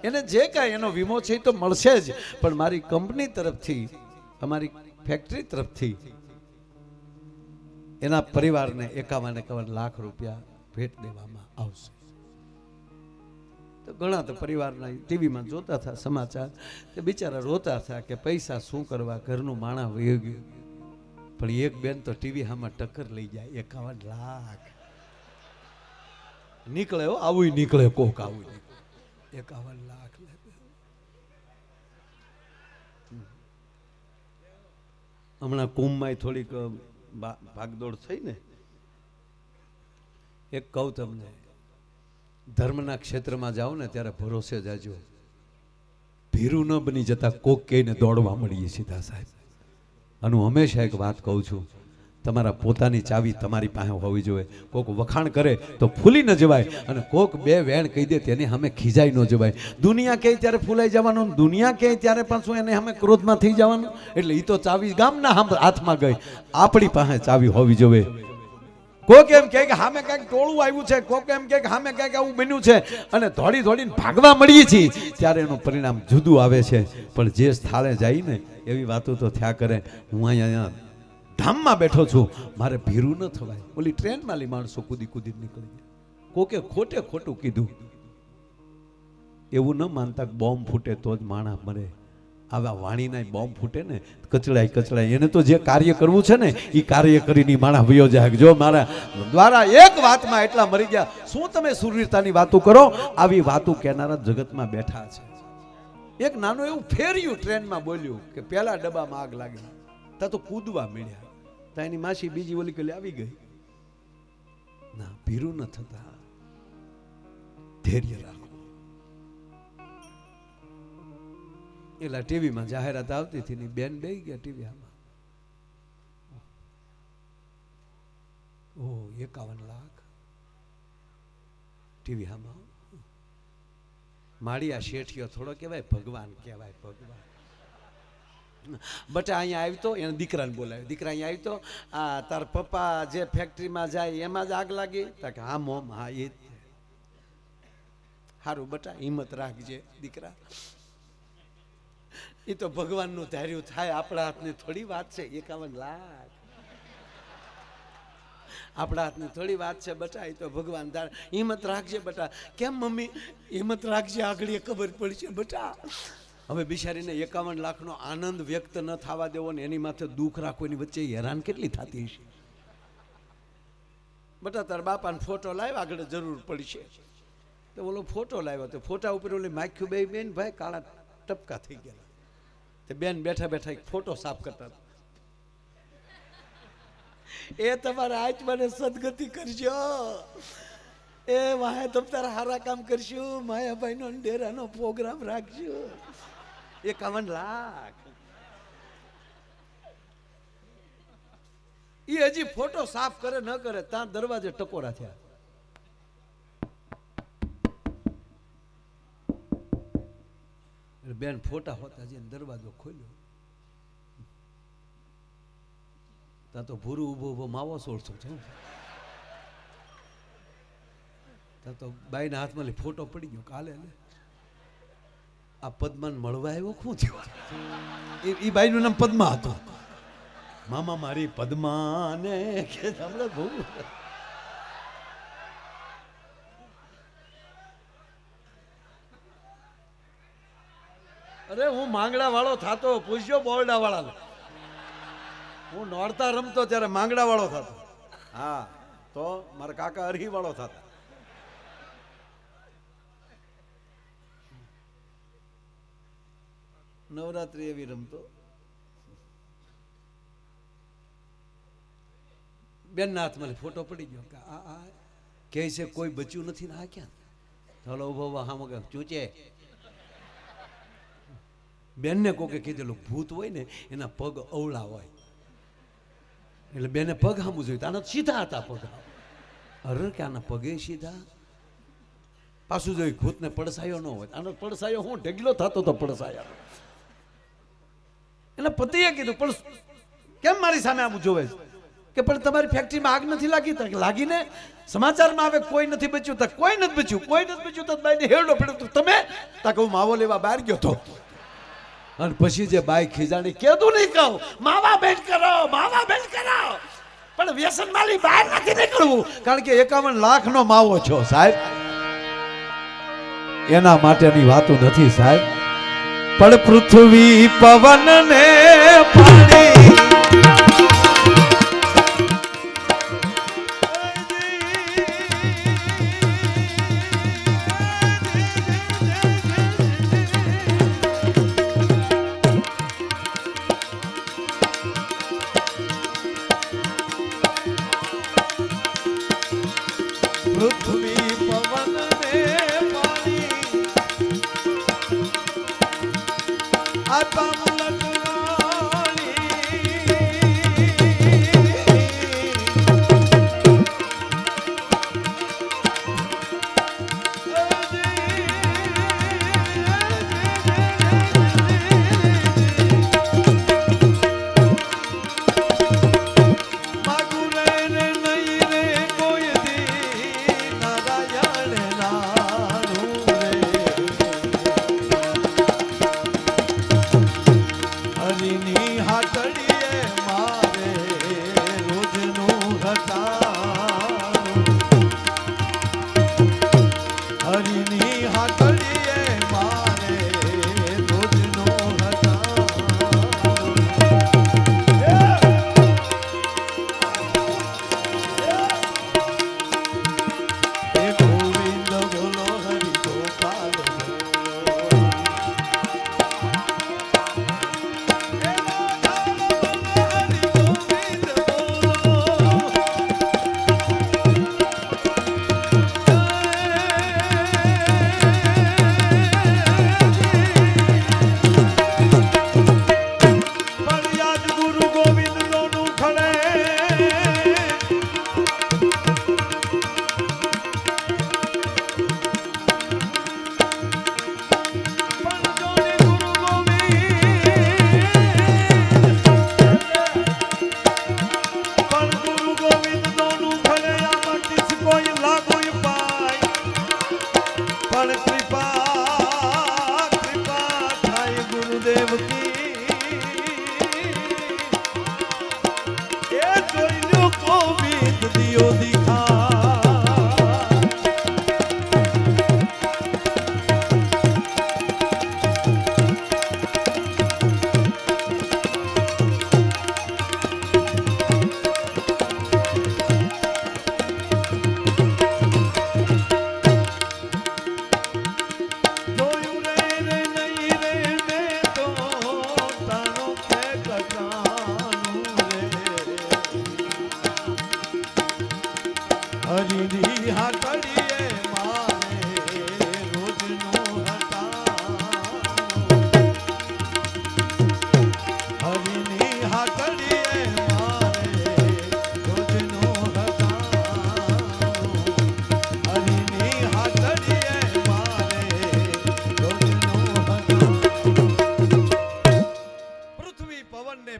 એને જે કાંઈ એનો વીમો છે એ તો મળશે જ, પણ મારી કંપની તરફથી, અમારી ફેક્ટરી તરફથી એના પરિવારને 51 લાખ રૂપિયા ભેટ દેવામાં આવશે. તો ઘણા તો પરિવારના ટીવીમાં જોતા હતા સમાચાર, તે બિચારા રોતા હતા કે પૈસા શું કરવા, ઘરનું માણા વહી ગયું. પણ એક બેન તો ટીવી સામે ટક્કર લઈ જાય, 51 લાખ નીકળે. આવું નીકળે, કોક આવું નીકળે. 51 લાખ. હમણાં કુંભમાં થોડીક ભાગદોડ થઈ ને, એક કહું તમને, ધર્મના ક્ષેત્રમાં જાઓ ને ત્યારે ભરોસે જાજો, ભીરું ન બની જતા કોક કહીને દોડવા મળીએ સીધા સાહેબ. અને હું હંમેશા એક વાત કહું છું, તમારા પોતાની ચાવી તમારી પાસે હોવી જોઈએ. કોક વખાણ કરે તો ફૂલી ન જવાય, અને કોક બે વેણ કહી દે તેની સામે ખીજાઈ ન જવાય. દુનિયા કહે ત્યારે ફૂલાઈ જવાનું, દુનિયા કહે ત્યારે પાછું એને સામે ક્રોધમાં થઈ જવાનું. એટલે એ તો ચાવી ગામના હાથમાં ગઈ, આપણી પાસે ચાવી હોવી જોઈએ. કોક એમ કહે કે સામે કંઈક ટોળું આવ્યું છે, કોક એમ કહે કે સામે કંઈક આવું બન્યું છે, અને દોડી દોડીને ભાગવા મળીએ છીએ, ત્યારે એનું પરિણામ જુદું આવે છે. પણ જે સ્થળે જાય ને એવી વાતો તો થયા કરે. હું અહીંયા ધામમાં બેઠો છું, મારે ભીરું ન થવાય. ઓલી ટ્રેનમાં લી માણસો કૂદી કૂદી નીકળી ગયા, કોકે ખોટે ખોટું કીધું. એવું ન માનતા બોમ્બ ફૂટે તો જ માણસ મરે. આવા વાણીના બોમ્બ ફૂટે ને, કચડાય કચડાય. એને તો જે કાર્ય કરવું છે ને એ કાર્ય કરીને માણસ વયો જાય. જો મારા દ્વારા એક વાતમાં એટલા મરી ગયા. શું તમે સુરવીરતાની વાતો કરો? આવી વાતો કહેનારા જગતમાં બેઠા છે. એક નાનું એવું ફેર્યું ટ્રેનમાં બોલ્યું કે પેલા ડબ્બામાં આગ લાગી, તા તો કૂદવા મળ્યા. તા એની માસી બીજી ઓલી કલી આવી ગઈ. ના, ભીરું ન થતા, ધૈર્ય રાખો. એલા ટીવીમાં જાહેરાત આવતી હતી ની બેન બેહી ગયા ટીવી આમાં. ઓ 51 લાખ ટીવી આમાં. માળિયા શેઠિયો થોડો કહેવાય, ભગવાન કહેવાય, ભગવાન. બટા અહીંયા આવી તો એને દીકરાને બોલાવ્યો. દીકરા અહીંયા આવી તો આ તાર પપ્પા જે ફેક્ટરીમાં જાય એમાં જ આગ લાગી? કે હા મોમ, હા એ જ. સારું બટા, હિંમત રાખજે દીકરા, એ તો ભગવાનનું ધાર્યું થાય, આપણા હાથની થોડી વાત છે. 51 લાખ આપણા હાથની થોડી વાત છે બટા, એ તો ભગવાન ધાર. હિંમત રાખજે બટા. કેમ મમ્મી? હિંમત રાખજે, આગળ ખબર પડશે બટા. હવે બિચારીને 51 લાખનો આનંદ વ્યક્ત ન થવા દેવો ને એની માથે દુઃખ રાખવાની વચ્ચે હેરાન કેટલી થતી હશે. બટા તાર બાપાને ફોટો લાવ્યા, આગળ જરૂર પડશે. તો ઓલો ફોટો લાવ્યો, તો ફોટા ઉપર ઓલી માખ્યું બે બેન ભાઈ કાળા ટપકા થઈ ગયા. તે બેન બેઠા બેઠા એક ફોટો સાફ કરતા હતા. એ તમારા આત્માને સદગતિ કરજો, એ વાહે તમ તારા હારા કામ કરશું, માયાભાઈ નો ડેરાનો પ્રોગ્રામ રાખજો. 51 લાખ એ હજી ફોટો સાફ કરે ન કરે ત્યાં દરવાજે ટકોરા થયા. બેન ફોટા હોતા જઈને દરવાજો ખોલ્યો, ત્યાં તો ભૂરું ઉભો ઉભો માવો સોળસો છે. ત્યાં તો બાઈના હાથમાં ફોટો પડી ગયો. કાલે આ પદ્માને મળવા આવ્યો, શું થયું? એ બાઈનું નામ પદ્મા હતું. મામા મારી પદ્માને કે સાંભળે બહુ. અરે હું માંગડા વાળો થતો, પૂછ્યો બોરડા વાળાને. હું નોરતા રમતો ત્યારે માંગડા વાળો થતો. હા, તો મારા કાકા અરહી વાળો થતા. નવરાત્રી એવી રમતો. બેન ના હાથમાં ફોટો પડી ગયો કે આ કે છે કોઈ બચ્યું નથી ને આ ક્યાં? ચાલો ઉભો ઉભો હા મગર ચૂચે. બેનને કોકે કીધેલું ભૂત હોય ને એના પગ અવળા હોય, એટલે બેને પગ સામું જોયું. આના સીધા હતા પગ. અરે કે આના પગે સીધા. પાછું જોયું ભૂતને પડસાયો ન હોય. આનો પડસાયો હું ઢગલો થતો તો પડસાયો. એના પતિએ કીધું પણ કેમ મારી સામે આમ જોવે? કે પણ તમારી ફેક્ટરીમાં આગ નથી લાગી? તો લાગીને સમાચારમાં આવે કોઈ નથી બચ્યું, તો કોઈ નથી બચ્યું, કોઈ નથી બચ્યું. તો બાઈને હેરડો પડ્યો. તો તમે તાકે હું માવો લેવા બહાર ગયો તો. અને પછી જે બાઈ ખીજાણી, કેદું નહીં કહું માવા બેન કરો, માવા બેન કરો, પણ વ્યસન માલી બહાર નથી નીકળવું, કારણ કે 51 લાખનો માવો છો સાહેબ. એના માટેની વાતો નથી સાહેબ. પણ પૃથ્વી પવન ને પાણી પૃથ્વી પવન ને પાણી આત્મા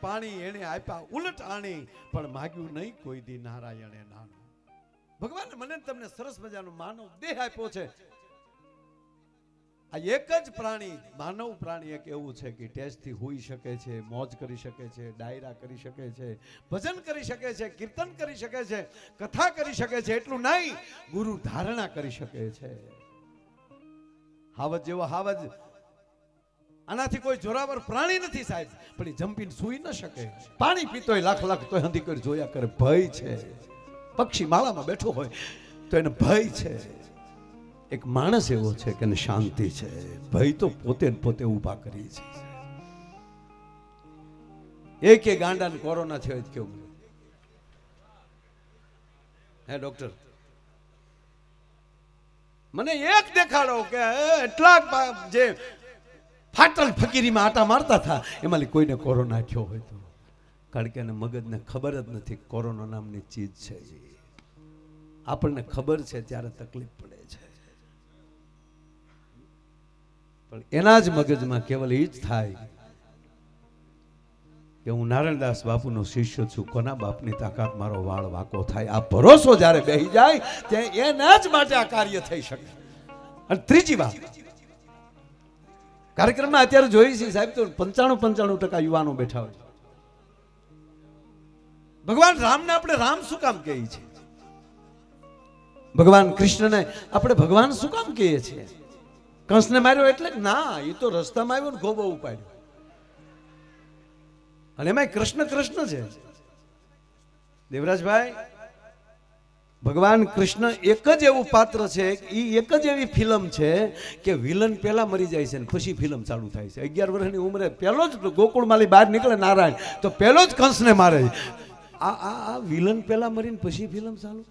પાણી એને આપ્યા ઉલટ આણી, પણ માગ્યું નહીં કોઈ દી નારાયણે નાનું. ભગવાન મને તમને સરસ મજાનો માનવ દેહ આપ્યો છે. આ એક જ પ્રાણી, માનવ પ્રાણી એક એવું છે કે ટેસ્ટ થી હોઈ શકે છે, મોજ કરી શકે છે, ડાયરા કરી શકે છે, ભજન કરી શકે છે, કીર્તન કરી શકે છે, કથા કરી શકે છે. એટલું નહીં, ગુરુ ધારણા કરી શકે છે. હાવજ જેવો હાવજ, આનાથી કોઈ જોરાવર પ્રાણી નથી સાહેબ, પણ એ જંપીને સૂઈ ન શકે. પાણી પીતોય લાખ લાખ તોય હંધી કરી જોયા કરે. ભય છે. પક્ષી માળામાં બેઠો હોય તો એને ભય છે. એક માણસ એવો છે કે એને શાંતિ છે. ભય તો પોતે પોતે ઊભા કરી છે. એક ગાંડા ને કોરોના થયો કેવું? હે ડોક્ટર, મને એક દેખાડો કે એટલા જે ફાટલ ફકીરીમાં આટા મારતા હતા એમાં કોઈને કોરોના થયો હોય તો. કારણ કે એને મગજને ખબર જ નથી કોરોના નામની ચીજ છે. આપણને ખબર છે ત્યારે તકલીફ પડે છે, પણ એના જ મગજમાં કેવલ એ જ થાય કે હું નારાયણદાસ બાપુનો શિષ્ય છું, કોના બાપની તાકાત મારો વાળ વાકો થાય, આ ભરોસો જ્યારે બેહી જાય ત્યાં એના જ માટે આ કાર્ય થઈ શકે. અને ત્રીજી વાત, કાર્યક્રમમાં અત્યારે જોઈએ છે સાહેબ તો 95% યુવાનો બેઠા હોય. ભગવાન રામને આપણે રામ શું કામ કહીએ છીએ? ભગવાન કૃષ્ણને આપણે ભગવાન શું કામ કહીએ છીએ? કંસને માર્યો એટલે ના, એ તો રસ્તામાં આવ્યો ને ગોબો ઉપાડ્યો. અને એમાં કૃષ્ણ કૃષ્ણ છે દેવરાજભાઈ. ભગવાન કૃષ્ણ એક જ એવું પાત્ર છે, એ એક જ એવી ફિલ્મ છે કે વિલન પહેલા મરી જાય છે ને પછી ફિલ્મ ચાલુ થાય છે. 11 વર્ષની ઉંમરે પહેલો જ ગોકુળમાંથી બહાર નીકળે નારાયણ તો પહેલો જ કંસને મારે. આ વિલન પહેલા મરીને પછી ફિલ્મ ચાલુ.